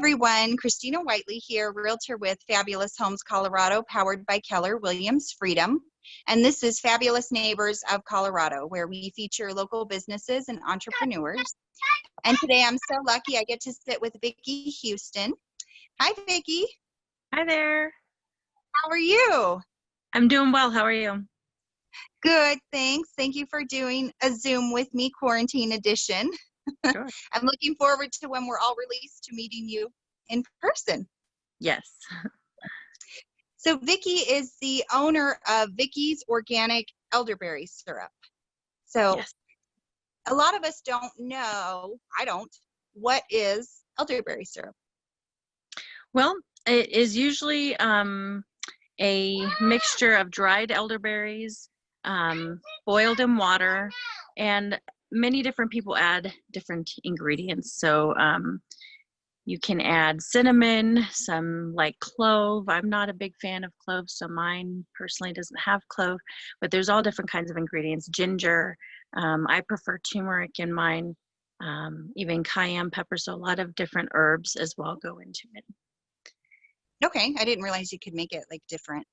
everyone, Christina Whiteley here, realtor with Fabulous Homes Colorado, powered by Keller Williams Freedom. And this is Fabulous Neighbors of Colorado, where we feature local businesses and entrepreneurs. And today I'm so lucky I get to sit with Vicki Houston. Hi, Vicki. Hi there. How are you? I'm doing well. How are you? Good, thanks. Thank you for doing a Zoom with me, quarantine edition. Sure. I'm looking forward to when we're all released to meeting you in person. Yes. So Vicki is the owner of Vicki's Organic Elderberry Syrup. So Yes. A lot of us don't know, I don't, what is elderberry syrup? Well, it is usually a mixture of dried elderberries, boiled in water, and many different people add different ingredients. So you can add cinnamon, some like clove. I'm not a big fan of clove, so mine personally doesn't have clove, but there's all different kinds of ingredients. Ginger, I prefer turmeric in mine, even cayenne pepper, so a lot of different herbs as well go into it. Okay, I didn't realize you could make it like different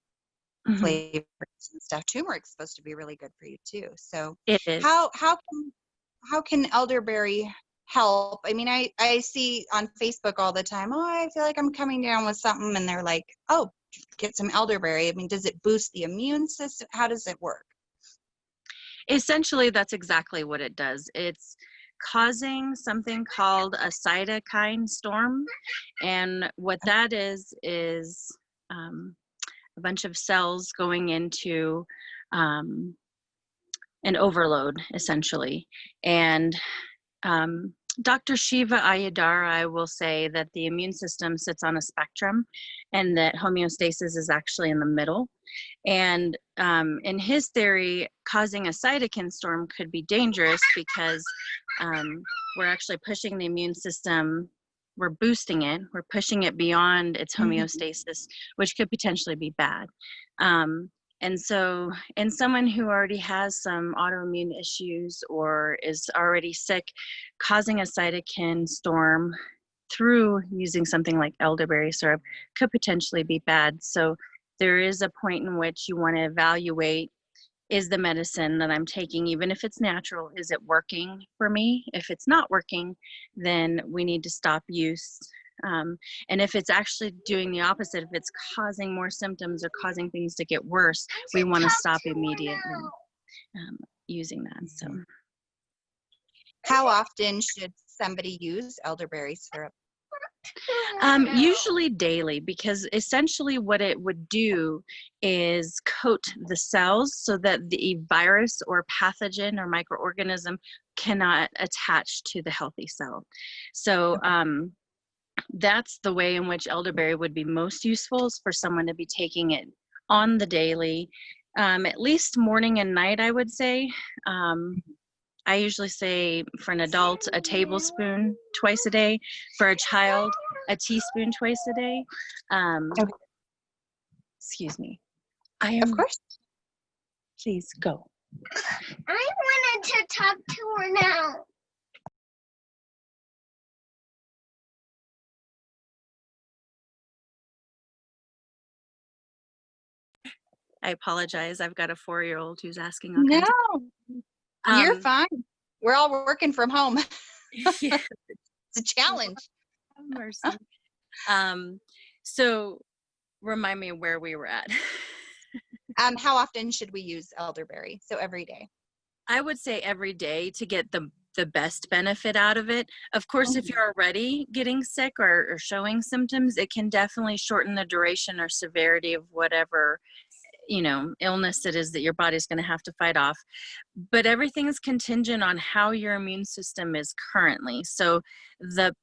flavors and stuff. Turmeric's supposed to be really good for you too. So It is. How can elderberry help? I mean, I see on Facebook all the time, oh, I feel like I'm coming down with something, and they're like, oh, get some elderberry. I mean, does it boost the immune system? How does it work? Essentially, that's exactly what it does. It's causing something called a cytokine storm, and what that is a bunch of cells going into an overload, essentially. And Dr. Shiva Ayyadurai will say that the immune system sits on a spectrum and that homeostasis is actually in the middle. And in his theory, causing a cytokine storm could be dangerous because we're actually pushing the immune system, we're boosting it, we're pushing it beyond its homeostasis, which could potentially be bad. And so in someone who already has some autoimmune issues or is already sick, causing a cytokine storm through using something like elderberry syrup could potentially be bad. So there is a point in which you want to evaluate, is the medicine that I'm taking, even if it's natural, is it working for me? If it's not working, then we need to stop use. And if it's actually doing the opposite, if it's causing more symptoms or causing things to get worse, we want to stop immediately using that. So, how often should somebody use elderberry syrup? Usually daily, because essentially what it would do is coat the cells so that the virus or pathogen or microorganism cannot attach to the healthy cell. So that's the way in which elderberry would be most useful, is for someone to be taking it on the daily, at least morning and night, I would say. I usually say for an adult, a tablespoon twice a day. For a child, a teaspoon twice a day. Okay. Excuse me. Of course. Please go. I wanted to talk to her now. I apologize. I've got a 4-year-old who's asking all No, kinds you're fine. We're all working from home. Yeah. It's a challenge. Mercy. So remind me where we were at. How often should we use elderberry? So every day. I would say every day to get the best benefit out of it. Of course, if you're already getting sick or showing symptoms, it can definitely shorten the duration or severity of whatever, illness it is that your body's going to have to fight off. But everything is contingent on how your immune system is currently. So the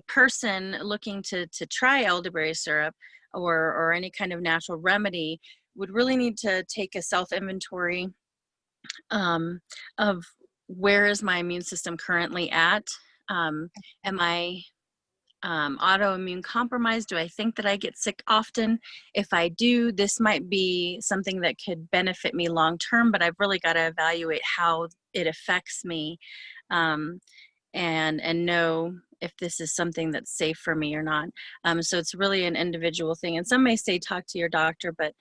person looking to try elderberry syrup or any kind of natural remedy would really need to take a self-inventory of where is my immune system currently at? Am I autoimmune compromised? Do I think that I get sick often? If I do, this might be something that could benefit me long term, but I've really got to evaluate how it affects me. and know if this is something that's safe for me or not. So it's really an individual thing. And some may say talk to your doctor, but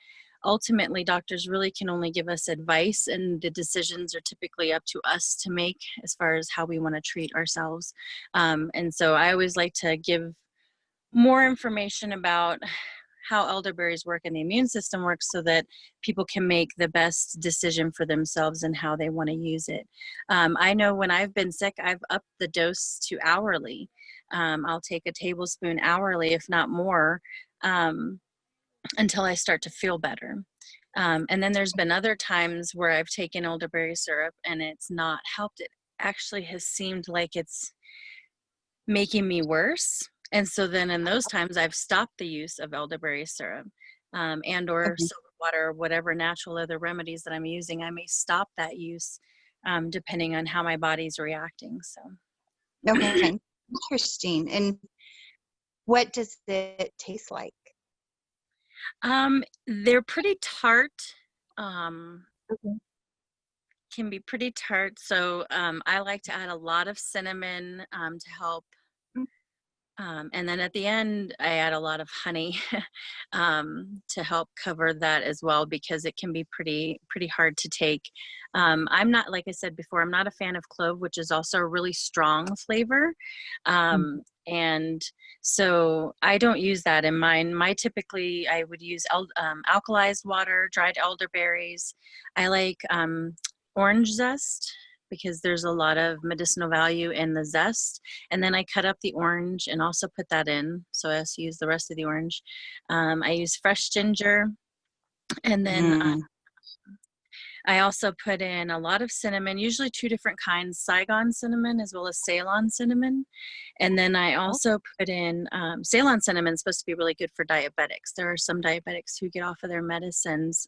ultimately doctors really can only give us advice, and the decisions are typically up to us to make as far as how we want to treat ourselves. And so I always like to give more information about how elderberries work and the immune system works so that people can make the best decision for themselves and how they want to use it. I know when I've been sick, I've upped the dose to hourly. I'll take a tablespoon hourly, if not more, until I start to feel better. And then there's been other times where I've taken elderberry syrup and it's not helped. It actually has seemed like it's making me worse. And so then in those times, I've stopped the use of elderberry syrup and or Okay. soda water, whatever natural other remedies that I'm using. I may stop that use depending on how my body's reacting. So. Okay. Interesting. And what does it taste like? They're pretty tart. Okay. Can be pretty tart. So I like to add a lot of cinnamon to help. And then at the end, I add a lot of honey to help cover that as well, because it can be pretty hard to take. I'm not, like I said before, I'm not a fan of clove, which is also a really strong flavor. And so I don't use that in mine. Typically, I would use alkalized water, dried elderberries. I like orange zest, because there's a lot of medicinal value in the zest. And then I cut up the orange and also put that in. So I also use the rest of the orange. I use fresh ginger. And then I also put in a lot of cinnamon, usually 2 different kinds, Saigon cinnamon as well as Ceylon cinnamon. And then I also put in Ceylon cinnamon is supposed to be really good for diabetics. There are some diabetics who get off of their medicines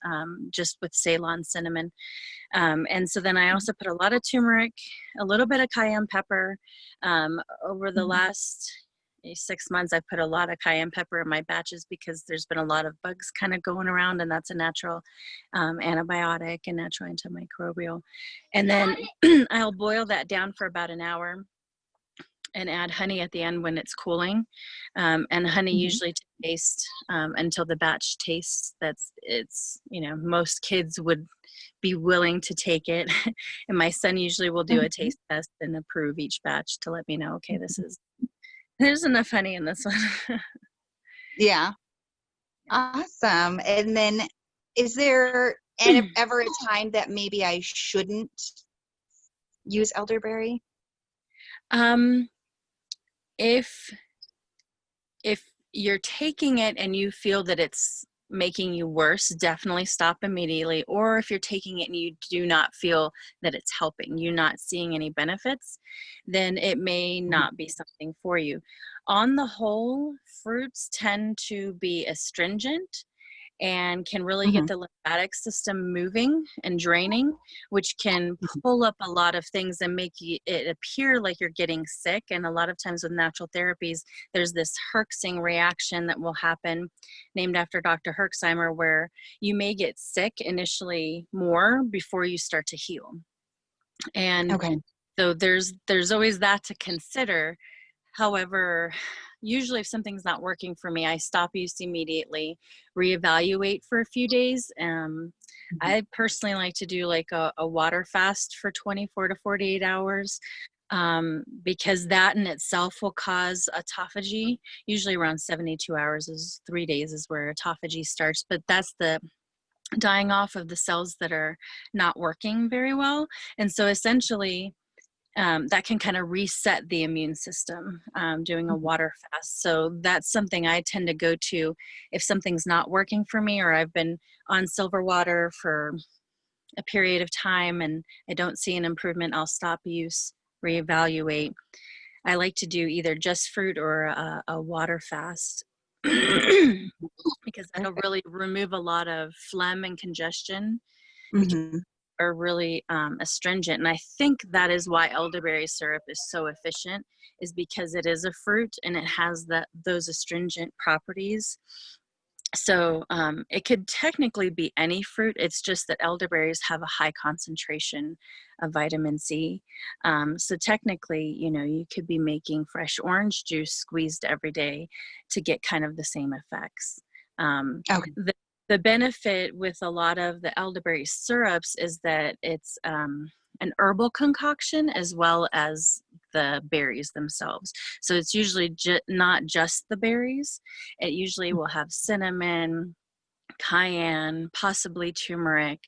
just with Ceylon cinnamon. And so then I also put a lot of turmeric, a little bit of cayenne pepper. Over the last 6 months, I've put a lot of cayenne pepper in my batches because there's been a lot of bugs kind of going around, and that's a natural antibiotic and natural antimicrobial. And then I'll boil that down for about an hour and add honey at the end when it's cooling. And honey usually to taste until the batch tastes most kids would be willing to take it. And my son usually will do a taste test and approve each batch to let me know, okay, there's enough honey in this one. Yeah. Awesome. And then is there ever a time that maybe I shouldn't use elderberry? If you're taking it and you feel that it's making you worse, definitely stop immediately. Or if you're taking it and you do not feel that it's helping, you're not seeing any benefits, then it may not be something for you. On the whole, fruits tend to be astringent and can really get the lymphatic system moving and draining, which can pull up a lot of things and make it appear like you're getting sick. And a lot of times with natural therapies, there's this Herxing reaction that will happen, named after Dr. Herxheimer, where you may get sick initially more before you start to heal. And so there's always that to consider. However, usually if something's not working for me, I stop use immediately, reevaluate for a few days. I personally like to do like a water fast for 24 to 48 hours because that in itself will cause autophagy. Usually around 72 hours is 3 days is where autophagy starts, but that's the dying off of the cells that are not working very well. And so essentially, that can kind of reset the immune system, doing a water fast. So that's something I tend to go to if something's not working for me, or I've been on silver water for a period of time and I don't see an improvement. I'll stop use, reevaluate. I like to do either just fruit or a water fast because that'll really remove a lot of phlegm and congestion, which are really astringent. And I think that is why elderberry syrup is so efficient, is because it is a fruit and it has those astringent properties. So it could technically be any fruit. It's just that elderberries have a high concentration of vitamin C. So technically, you know, you could be making fresh orange juice squeezed every day to get kind of the same effects. Okay. The benefit with a lot of the elderberry syrups is that it's an herbal concoction as well as the berries themselves. So it's usually not just the berries. It usually will have cinnamon, cayenne, possibly turmeric.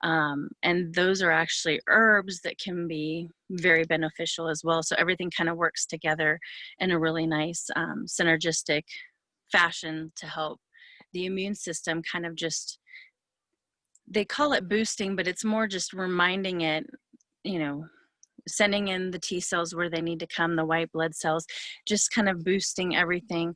And those are actually herbs that can be very beneficial as well. So everything kind of works together in a really nice synergistic fashion to help the immune system kind of just, they call it boosting, but it's more just reminding it, you know, sending in the T cells where they need to come, the white blood cells, just kind of boosting everything.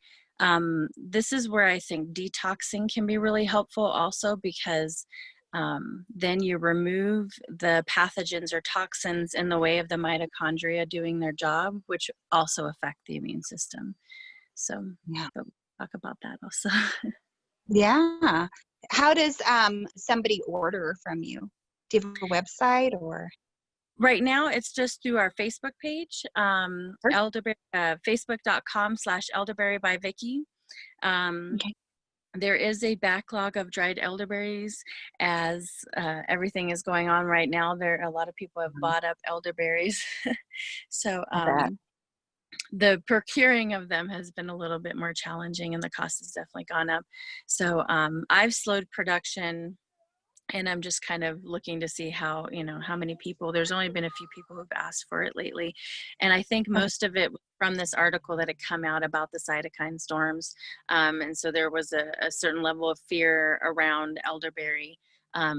This is where I think detoxing can be really helpful also, because then you remove the pathogens or toxins in the way of the mitochondria doing their job, which also affect the immune system. So Yeah. but we'll talk about that also. Yeah. How does somebody order from you? Do you have a website or? Right now, it's just through our Facebook page, facebook.com/ElderberryByVicky. Okay. There is a backlog of dried elderberries as everything is going on right now. A lot of people have bought up elderberries. So the procuring of them has been a little bit more challenging, and the cost has definitely gone up. So I've slowed production, and I'm just kind of looking to see how, you know, how many people. There's only been a few people who've asked for it lately, and I think most of it was from this article that had come out about the cytokine storms, and so there was a certain level of fear around elderberry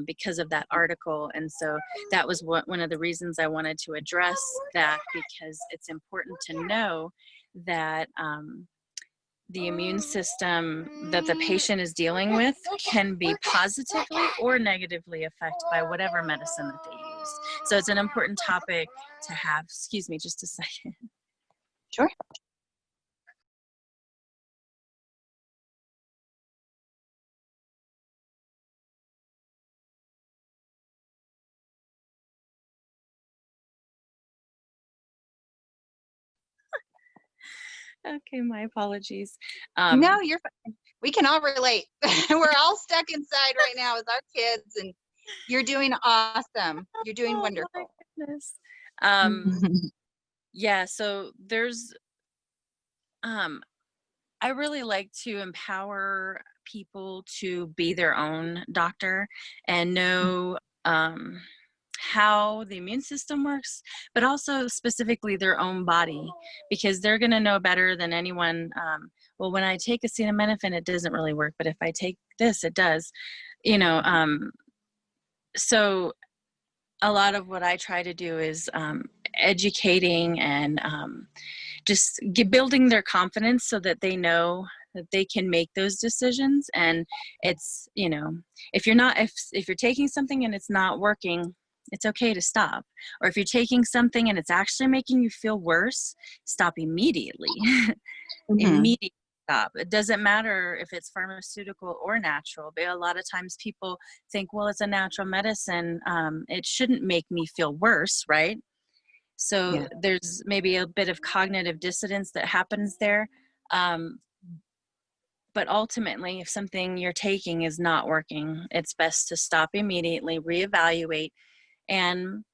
because of that article. And so that was one of the reasons I wanted to address that, because it's important to know that the immune system that the patient is dealing with can be positively or negatively affected by whatever medicine that they use. So it's an important topic to have. Excuse me just a second. Sure. Okay, my apologies. No, you're fine. We can all relate. We're all stuck inside right now with our kids, and you're doing awesome. You're doing Oh my wonderful. goodness. Yeah, so there's I really like to empower people to be their own doctor and know how the immune system works, but also specifically their own body, because they're going to know better than anyone. Well, when I take acetaminophen, it doesn't really work, but if I take this, it does. You know, so a lot of what I try to do is educating and just building their confidence so that they know that they can make those decisions. And it's, you know, if you're taking something and it's not working, it's okay to stop. Or if you're taking something and it's actually making you feel worse, stop immediately. Immediately stop. It doesn't matter if it's pharmaceutical or natural, but a lot of times people think, well, it's a natural medicine. It shouldn't make me feel worse, right? So Yeah. there's maybe a bit of cognitive dissonance that happens there. But ultimately, if something you're taking is not working, it's best to stop immediately, reevaluate, and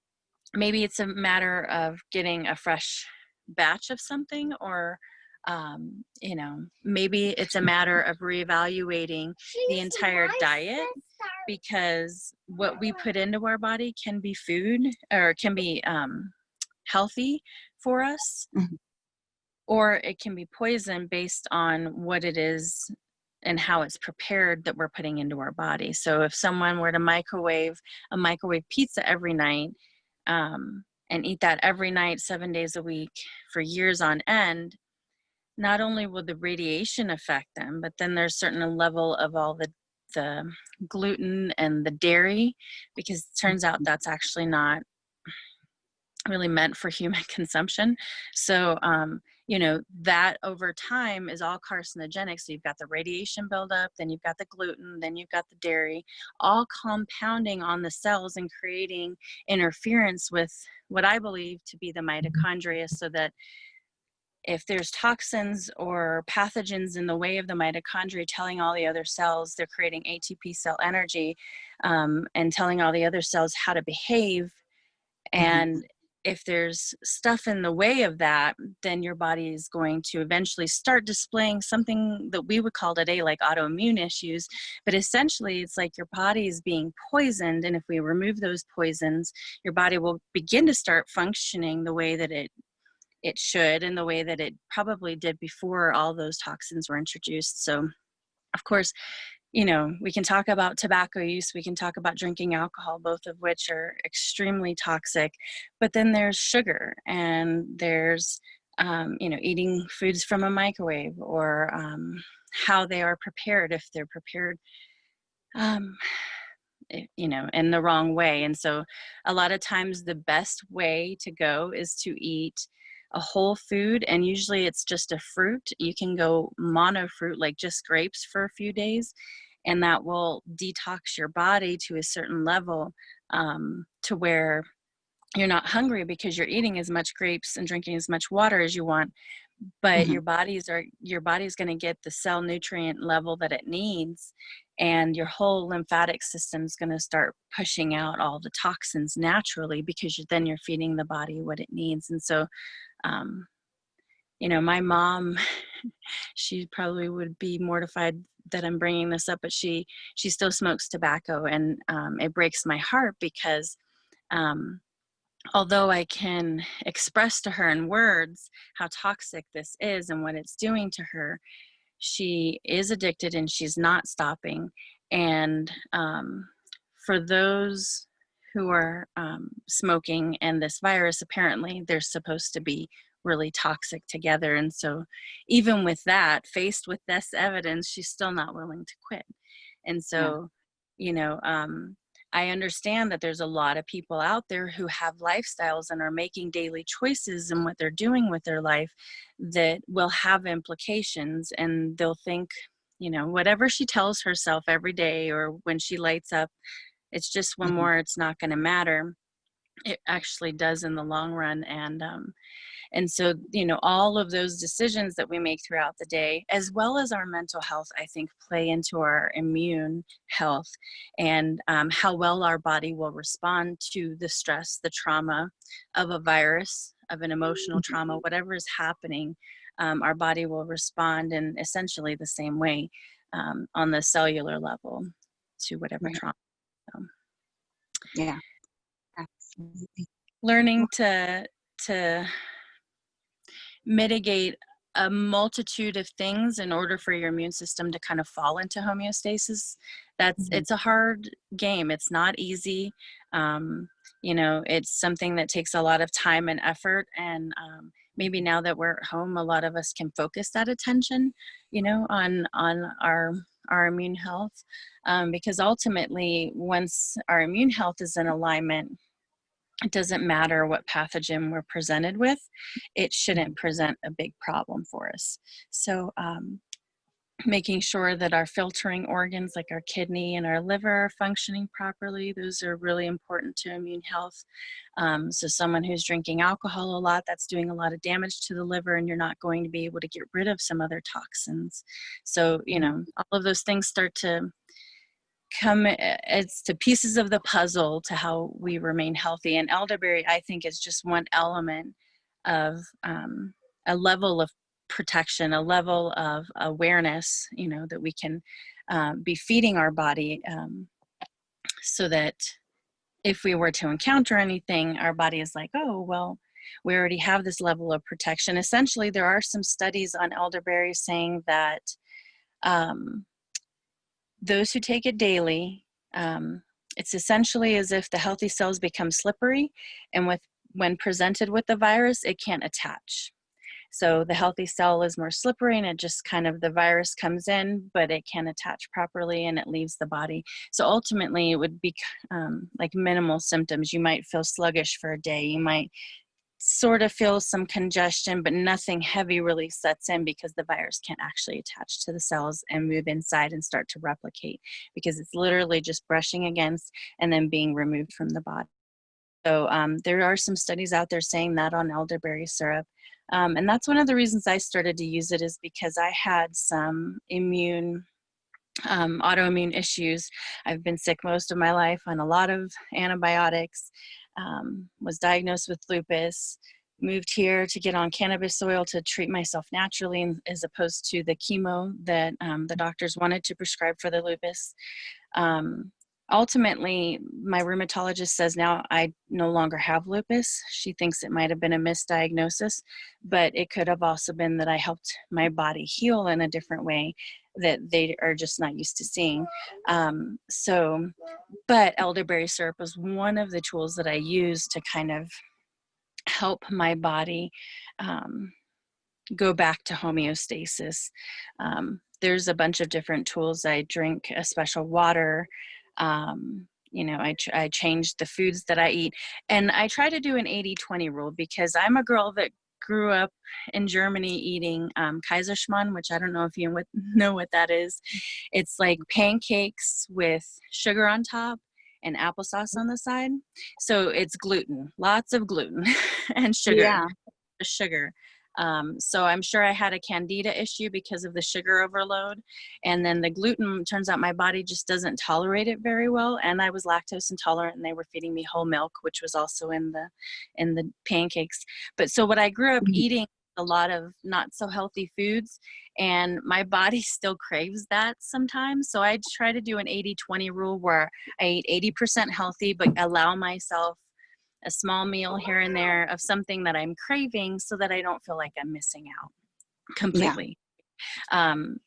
maybe it's a matter of getting a fresh batch of something, or you know, maybe it's a matter of reevaluating the entire diet, because what we put into our body can be food, or can be healthy for us, or it can be poison based on what it is and how it's prepared that we're putting into our body. So if someone were to microwave pizza every night and eat that every night, 7 days a week for years on end, not only will the radiation affect them, but then there's certain level of all the gluten and the dairy, because it turns out that's actually not really meant for human consumption. So that over time is all carcinogenic. So you've got the radiation buildup, then you've got the gluten, then you've got the dairy, all compounding on the cells and creating interference with what I believe to be the mitochondria, so that if there's toxins or pathogens in the way of the mitochondria telling all the other cells, they're creating ATP cell energy, and telling all the other cells how to behave. And if there's stuff in the way of that, then your body is going to eventually start displaying something that we would call today like autoimmune issues. But essentially, it's like your body is being poisoned. And if we remove those poisons, your body will begin to start functioning the way that it should, and the way that it probably did before all those toxins were introduced. So, of course, we can talk about tobacco use, we can talk about drinking alcohol, both of which are extremely toxic. But then there's sugar, and there's, eating foods from a microwave, or how they are prepared, if they're prepared, in the wrong way. And so a lot of times the best way to go is to eat a whole food, and usually it's just a fruit. You can go mono fruit, like just grapes, for a few days, and that will detox your body to a certain level, to where you're not hungry because you're eating as much grapes and drinking as much water as you want. But your body's going to get the cell nutrient level that it needs, and your whole lymphatic system is going to start pushing out all the toxins naturally, because then you're feeding the body what it needs. And so my mom, she probably would be mortified that I'm bringing this up, but she still smokes tobacco, and it breaks my heart, because although I can express to her in words how toxic this is and what it's doing to her, she is addicted and she's not stopping. And for those who are smoking and this virus, apparently they're supposed to be really toxic together. And so even with that, faced with this evidence, she's still not willing to quit. And so, I understand that there's a lot of people out there who have lifestyles and are making daily choices in what they're doing with their life that will have implications, and they'll think, whatever she tells herself every day, or when she lights up, it's just one more, it's not going to matter. It actually does in the long run. And so, all of those decisions that we make throughout the day, as well as our mental health, I think play into our immune health, and how well our body will respond to the stress, the trauma of a virus, of an emotional trauma, whatever is happening. Our body will respond in essentially the same way, on the cellular level, to whatever trauma. So, Yeah, absolutely. learning to mitigate a multitude of things in order for your immune system to kind of fall into homeostasis. It's a hard game. It's not easy. It's something that takes a lot of time and effort. And maybe now that we're at home, a lot of us can focus that attention, on our immune health, because ultimately, once our immune health is in alignment, it doesn't matter what pathogen we're presented with. It shouldn't present a big problem for us. So making sure that our filtering organs, like our kidney and our liver, are functioning properly, those are really important to immune health. So someone who's drinking alcohol a lot, that's doing a lot of damage to the liver, and you're not going to be able to get rid of some other toxins. So, all of those things start to come as to pieces of the puzzle to how we remain healthy. And elderberry, I think, is just one element of a level of protection, a level of awareness, that we can be feeding our body, so that if we were to encounter anything, our body is like, oh, well, we already have this level of protection. Essentially, there are some studies on elderberry saying that those who take it daily, it's essentially as if the healthy cells become slippery, and when presented with the virus, it can't attach. So the healthy cell is more slippery, and it just kind of, the virus comes in, but it can attach properly and it leaves the body. So ultimately it would be like minimal symptoms. You might feel sluggish for a day. You might sort of feel some congestion, but nothing heavy really sets in because the virus can't actually attach to the cells and move inside and start to replicate, because it's literally just brushing against and then being removed from the body. So there are some studies out there saying that on elderberry syrup. And that's one of the reasons I started to use it, is because I had some autoimmune issues. I've been sick most of my life on a lot of antibiotics, was diagnosed with lupus, moved here to get on cannabis oil to treat myself naturally, as opposed to the chemo that the doctors wanted to prescribe for the lupus. Ultimately, my rheumatologist says now I no longer have lupus. She thinks it might have been a misdiagnosis, but it could have also been that I helped my body heal in a different way that they are just not used to seeing. But elderberry syrup was one of the tools that I used to kind of help my body go back to homeostasis. There's a bunch of different tools. I drink a special water. I changed the foods that I eat, and I try to do an 80-20 rule, because I'm a girl that grew up in Germany eating Kaiserschmarrn, which I don't know if you know what that is. It's like pancakes with sugar on top and applesauce on the side. So it's gluten, lots of gluten and sugar. Yeah. Sugar. So I'm sure I had a candida issue because of the sugar overload. And then the gluten, turns out my body just doesn't tolerate it very well. And I was lactose intolerant, and they were feeding me whole milk, which was also in the pancakes. But so what I grew up eating, a lot of not so healthy foods, and my body still craves that sometimes. So I try to do an 80-20 rule, where I eat 80% healthy, but allow myself a small meal here and there of something that I'm craving, so that I don't feel like I'm missing out completely. Kind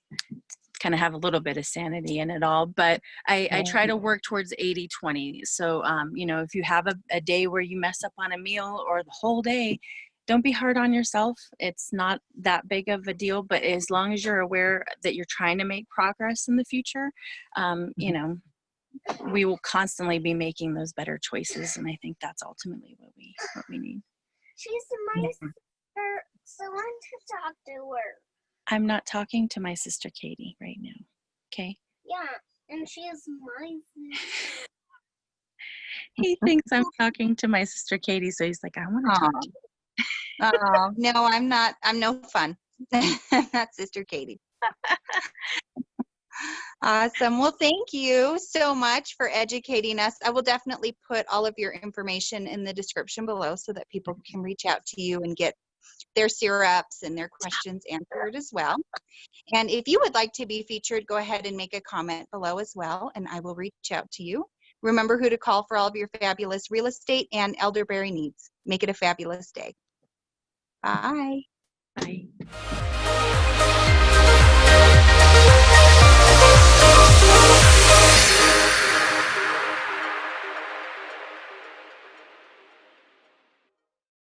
of have a little bit of sanity in it all, but I try to work towards 80-20. So, if you have a day where you mess up on a meal or the whole day, don't be hard on yourself. It's not that big of a deal, but as long as you're aware that you're trying to make progress in the future, we will constantly be making those better choices, and I think that's ultimately what we need. She's my sister, so I want to talk to her. I'm not talking to my sister Katie right now. Okay? Yeah, and she is my sister. He thinks I'm talking to my sister Katie, so he's like, I want to talk to you. Oh, no, I'm not. I'm no fun. That's Sister Katie. Awesome. Well, thank you so much for educating us. I will definitely put all of your information in the description below so that people can reach out to you and get their syrups and their questions answered as well. And if you would like to be featured, go ahead and make a comment below as well, and I will reach out to you. Remember who to call for all of your fabulous real estate and elderberry needs. Make it a fabulous day. Bye. Bye.